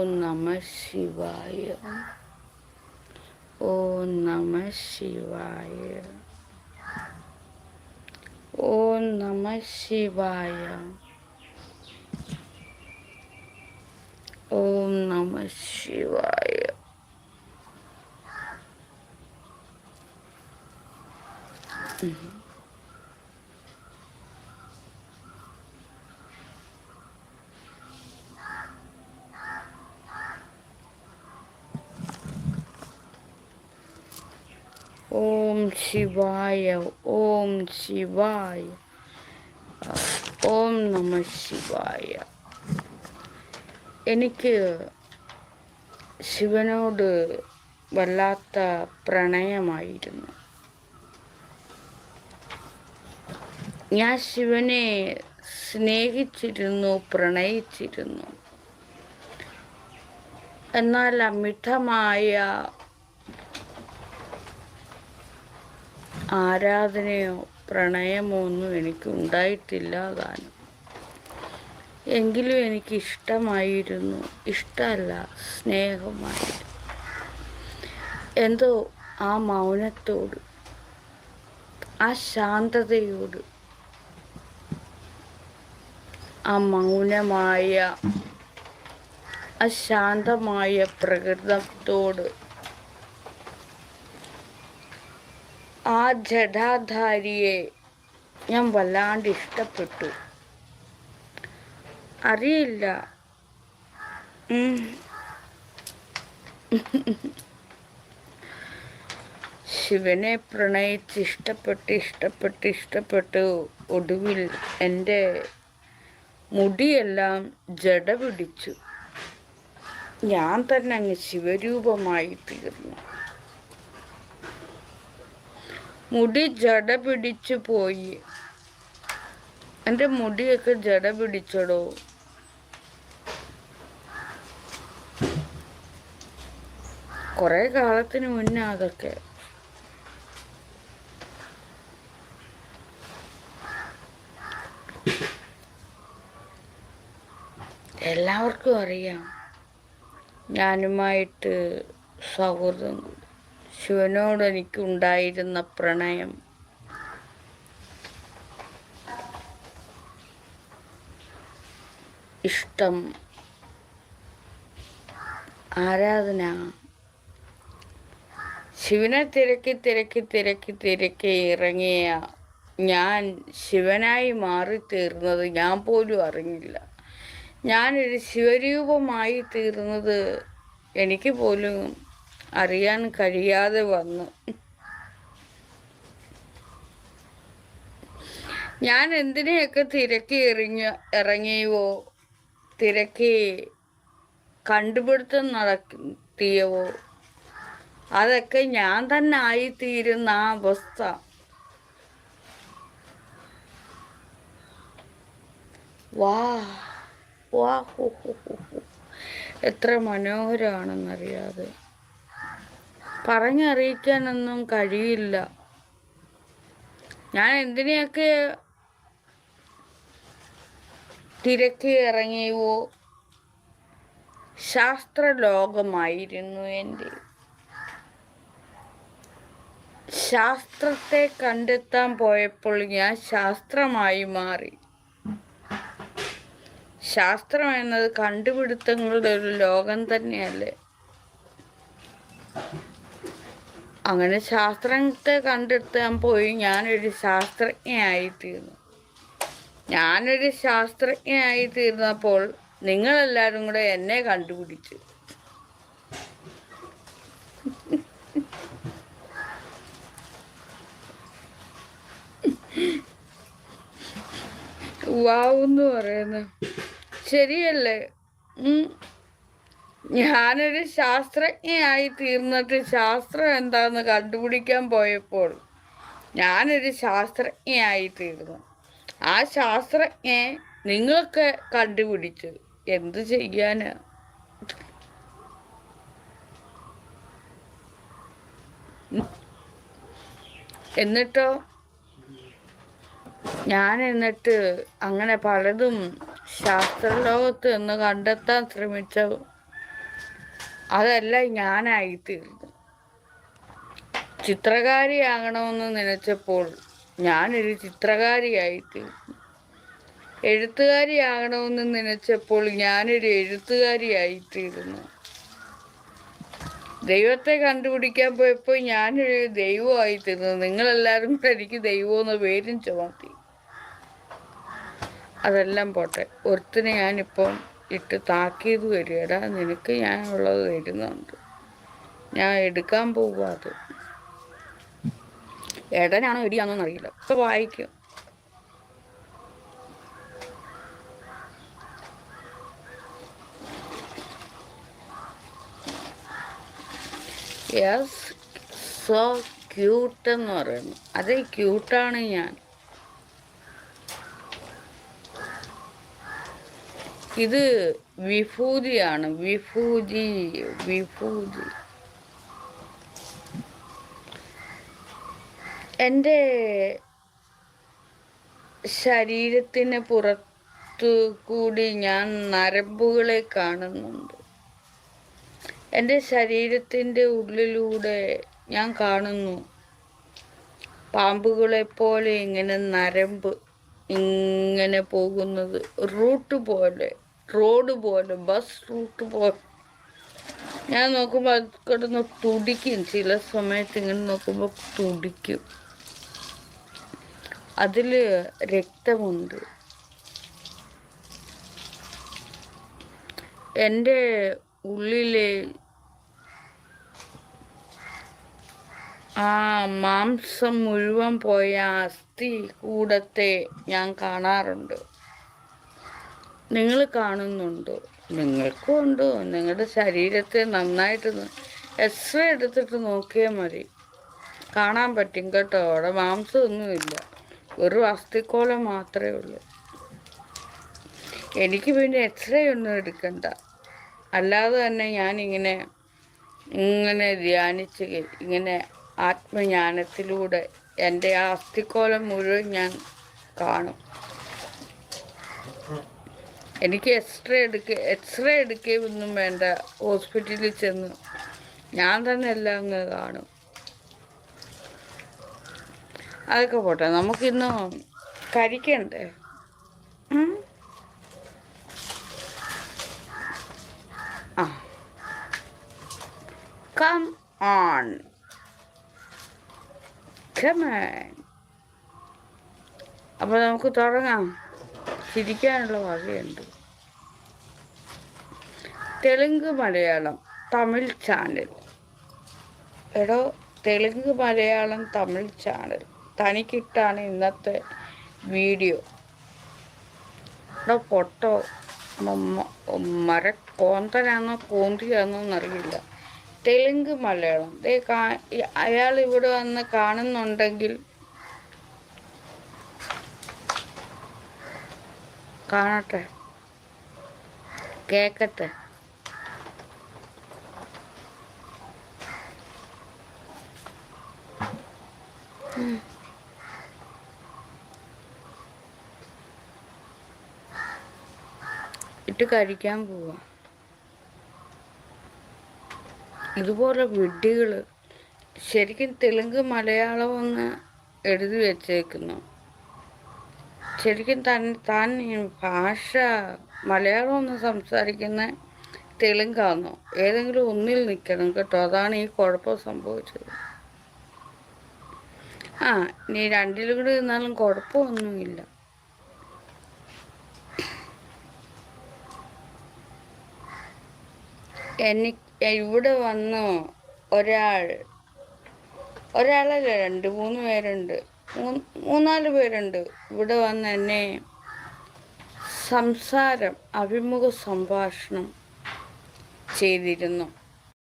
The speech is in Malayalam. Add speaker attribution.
Speaker 1: Namah Shivaya. Om Namah Shivaya. Om Namah Shivaya. Om Namah Shivaya. Om Shivaya. Om Shivaya. Om Namah Shivaya. എനിക്ക് ശിവനോട് വല്ലാത്ത പ്രണയമായിരുന്നു. ഞാൻ ശിവനെ സ്നേഹിച്ചിരുന്നു, പ്രണയിച്ചിരുന്നു. എന്നാൽ അമിതമായ ആരാധനയോ പ്രണയമോ ഒന്നും എനിക്ക് ഉണ്ടായിട്ടില്ല താനും. എങ്കിലും എനിക്ക് ഇഷ്ടമായിരുന്നു. ഇഷ്ടമല്ല, സ്നേഹമായിരുന്നു. എന്തോ ആ മൗനത്തോട്, ആ ശാന്തതയോട്, ആ മൗനമായ അശാന്തമായ പ്രകൃതത്തോട്, ആ ജടാധാരിയെ ഞാൻ വല്ലാണ്ട് ഇഷ്ടപ്പെട്ടു. അറിയില്ല, ശിവനെ പ്രണയിച്ച് ഇഷ്ടപ്പെട്ട് ഒടുവിൽ എൻ്റെ മുടിയെല്ലാം ജട പിടിച്ചു. ഞാൻ തന്നെ അങ്ങ് ശിവരൂപമായി തീർന്നു. മുടി ജട പിടിച്ചു പോയി. എൻ്റെ മുടിയൊക്കെ ജട പിടിച്ചടോ. കുറെ കാലത്തിന് മുന്നേ അതൊക്കെ. എല്ലാവർക്കും അറിയാം ഞാനുമായിട്ട് സൗഹൃദം, ശിവനോട് എനിക്കുണ്ടായിരുന്ന പ്രണയം. ഇഷ്ടം, ആരാധന. ശിവനെ തിരക്കി ഇറങ്ങിയ ഞാൻ ശിവനായി മാറിത്തീർന്നത് ഞാൻ പോലും അറിഞ്ഞില്ല. ഞാനൊരു ശിവരൂപമായി തീർന്നത് എനിക്ക് പോലും അറിയാൻ കഴിയാതെ വന്നു. ഞാൻ എന്തിനെയൊക്കെ ഇറങ്ങിയോ, തിരക്കി കണ്ടുപിടുത്തം നടത്തിയവോ, അതൊക്കെ ഞാൻ തന്നെ ആയിത്തീരുന്ന ആ അവസ്ഥ. വാ വാ ഹോ ഹോ ഹോ. എത്ര മനോഹരമാണെന്നറിയാതെ. പറഞ്ഞറിയിക്കാനൊന്നും കഴിയില്ല. ഞാൻ എന്തിനെയൊക്കെ തിരക്കി ഇറങ്ങിയോ, ശാസ്ത്രലോകമായിരുന്നു എൻ്റെ. ശാസ്ത്രത്തെ കണ്ടെത്താൻ പോയപ്പോൾ ഞാൻ ശാസ്ത്രമായി മാറി. ശാസ്ത്രം എന്നത് കണ്ടുപിടുത്തങ്ങളുടെ ഒരു ലോകം തന്നെയല്ലേ. അങ്ങനെ ശാസ്ത്രത്തെ കണ്ടെത്താൻ പോയി ഞാനൊരു ശാസ്ത്രജ്ഞയായിത്തീർന്നു. ഞാനൊരു ശാസ്ത്രജ്ഞയായിത്തീർന്നപ്പോൾ നിങ്ങളെല്ലാവരും കൂടെ എന്നെ കണ്ടുപിടിച്ചു. വാവെന്ന് പറയുന്നത് ശരിയല്ലേ? ഞാനൊരു ശാസ്ത്രജ്ഞയായി തീർന്നിട്ട് ശാസ്ത്രം എന്താന്ന് കണ്ടുപിടിക്കാൻ പോയപ്പോൾ ഞാനൊരു ശാസ്ത്രജ്ഞയായി തീർന്നു. ആ ശാസ്ത്രജ്ഞയെ നിങ്ങളൊക്കെ കണ്ടുപിടിച്ചു. എന്ത് ചെയ്യാനാ? എന്നിട്ടോ എന്നിട്ട് അങ്ങനെ പലതും ശാസ്ത്രലോകത്ത് നിന്ന് കണ്ടെത്താൻ ശ്രമിച്ചു. അതല്ല ഞാനായിത്തീർന്നു. ചിത്രകാരിയാകണമെന്ന് നനച്ചപ്പോൾ ഞാനൊരു ചിത്രകാരിയായിത്തീർന്നു. എഴുത്തുകാരിയാകണമെന്ന് നനച്ചപ്പോൾ ഞാനൊരു എഴുത്തുകാരിയായിത്തീരുന്നു. ദൈവത്തെ കണ്ടുപിടിക്കാൻ പോയപ്പോൾ ഞാനൊരു ദൈവമായിത്തീർന്നു. നിങ്ങളെല്ലാവരും കൂടെ എനിക്ക് ദൈവമെന്ന് പേരും ചുമത്തി. അതെല്ലാം പോട്ടെ. ഒരുത്തിനെ ഞാനിപ്പം ഇട്ട് താക്കീത് വരികടാ, നിനക്ക് ഞാൻ ഉള്ളത് തരുന്നുണ്ട്, ഞാൻ എടുക്കാൻ പോവുക. അത് എടനാണോ ഇടിയാണോന്ന് അറിയില്ല. ഇപ്പൊ വായിക്കും. യെസ്, സോ ക്യൂട്ട് എന്ന് പറയുന്നു. അതേ ക്യൂട്ടാണ് ഞാൻ. ഇത് വിഭൂതിയാണ്. വിഭൂതി വിഭൂതി. എൻ്റെ ശരീരത്തിന് പുറത്തു കൂടി ഞാൻ നരമ്പുകളെ കാണുന്നുണ്ട്. എൻ്റെ ശരീരത്തിൻ്റെ ഉള്ളിലൂടെ ഞാൻ കാണുന്നു പാമ്പുകളെ പോലെ ഇങ്ങനെ നരമ്പ് ഇങ്ങനെ പോകുന്നത്. റൂട്ട് പോലെ, റോഡ് പോലെ, ബസ് റൂട്ട് പോലെ. ഞാൻ നോക്കുമ്പോൾ അത് കിടന്ന് തുടിക്കും. ചില സമയത്ത് ഇങ്ങനെ നോക്കുമ്പോൾ തുടിക്കും. അതിൽ രക്തമുണ്ട്. എൻ്റെ ഉള്ളിലെ ആ മാംസം മുഴുവൻ പോയ അസ്ഥി കൂടത്തെ ഞാൻ കാണാറുണ്ട്. നിങ്ങൾ കാണുന്നുണ്ടോ? നിങ്ങൾക്കും ഉണ്ടോ? നിങ്ങളുടെ ശരീരത്തെ നന്നായിട്ട് എക്സ്റേ എടുത്തിട്ട് നോക്കിയാൽ മതി, കാണാൻ പറ്റും കേട്ടോ. അവിടെ മാംസമൊന്നുമില്ല, ഒരു അസ്ഥിക്കോലം മാത്രമേ ഉള്ളൂ. എനിക്ക് പിന്നെ എക്സ്റേ ഒന്നും എടുക്കണ്ട. അല്ലാതെ തന്നെ ഞാനിങ്ങനെ ധ്യാനിച്ച് ഇങ്ങനെ ആത്മജ്ഞാനത്തിലൂടെ എൻ്റെ ആ അസ്ഥിക്കോലം മുഴുവൻ ഞാൻ കാണും. എനിക്ക് എക്സ്റേ എടുക്കുകയൊന്നും വേണ്ട. ഹോസ്പിറ്റലിൽ ചെന്ന് ഞാൻ തന്നെ എല്ലാം അങ്ങ് കാണും. അതൊക്കെ പോട്ടെ, നമുക്കിന്ന് കഴിക്കണ്ടേ? ആ, കം ഓൺ, കം ഓൺ. അപ്പോൾ നമുക്ക് തുടങ്ങാം. ചിരിക്കാനുള്ള വകയുണ്ട്. തെലുങ്ക്, മലയാളം, തമിഴ് ചാനൽ. എടോ, തെലുങ്ക്, മലയാളം, തമിഴ് ചാനൽ തനിക്കിട്ടാണ് ഇന്നത്തെ വീഡിയോ. എടോ പൊട്ടോ, മരക്കോന്തനാണോ കോന്തിയാണോ എന്നറിയില്ല. തെലുങ്ക്, മലയാളം. അയാൾ ഇവിടെ വന്ന് കാണുന്നുണ്ടെങ്കിൽ കാണട്ടെ, കേക്കട്ടെ. ഇട്ട് കഴിക്കാൻ പോവാം. ഇതുപോലെ വിഡ്ഢികൾ ശരിക്കും തെലുങ്ക്, മലയാളം ഒന്ന് എഴുതി വെച്ചേക്കുന്നു. ശരിക്കും താൻ ഭാഷ മലയാളം ഒന്ന് സംസാരിക്കുന്ന തെലുങ്കാന്നോ ഏതെങ്കിലും ഒന്നിൽ നിൽക്കണം കേട്ടോ. അതാണ് ഈ കുഴപ്പം സംഭവിച്ചത്. ഇനി രണ്ടിലും കൂടി നിന്നാലും കുഴപ്പമൊന്നുമില്ല. ഇവിടെ വന്ന് ഒരാളല്ല, 2-3 പേരുണ്ട്, 3-4 പേരുണ്ട് ഇവിടെ വന്ന് എന്നെ അഭിമുഖ സംഭാഷണം ചെയ്തിരുന്നു.